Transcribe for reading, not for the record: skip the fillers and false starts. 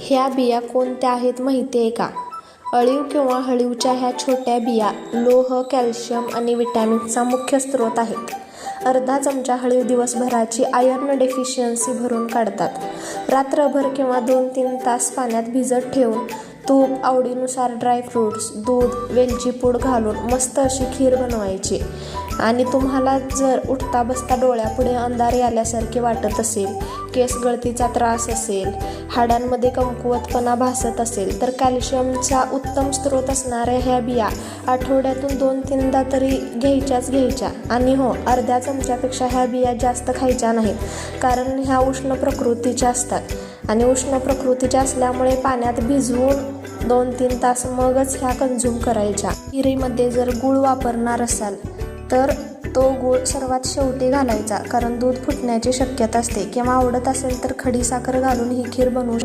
ह्या बिया कोणत्या आहेत माहिती आहे का? अळीव किंवा हळीवच्या ह्या छोट्या बिया लोह, कॅल्शियम आणि विटॅमिनचा मुख्य स्रोत आहेत. अर्धा चमचा हळीव दिवसभराची आयर्न डेफिशियन्सी भरून काढतात. रात्रभर किंवा 2-3 तास पाण्यात भिजत ठेवून तूप, आवडीनुसार ड्रायफ्रूट्स, दूध, वेलची पूड घालून मस्त अशी खीर बनवायची. आणि तुम्हाला जर उठता बसता डोळ्यापुढे अंधार आल्यासारखे वाटत असेल, केस गळतीचा त्रास असेल, हाडांमध्ये कमकुवतपणा भासत असेल तर कॅल्शियमचा उत्तम स्रोत असणाऱ्या ह्या बिया आठवड्यातून 2-3दा तरी घ्यायच्या. आणि हो, अर्ध्या चमच्यापेक्षा ह्या बिया जास्त खायच्या नाहीत, कारण ह्या उष्ण प्रकृतीच्या असतात आणि उष्ण प्रकृतीच्या असल्यामुळे पाण्यात भिजवून 2-3 तास मगच ह्या कंझ्युम करायच्या. खिरीमध्ये जर गूळ वापरणार असाल तर तो गूळ सर्वात शेवटी घालायचा, कारण दूध फुटण्याची शक्यता असते. किंवा आवडत असेल तर खडी साखर घालून ही खीर बनवू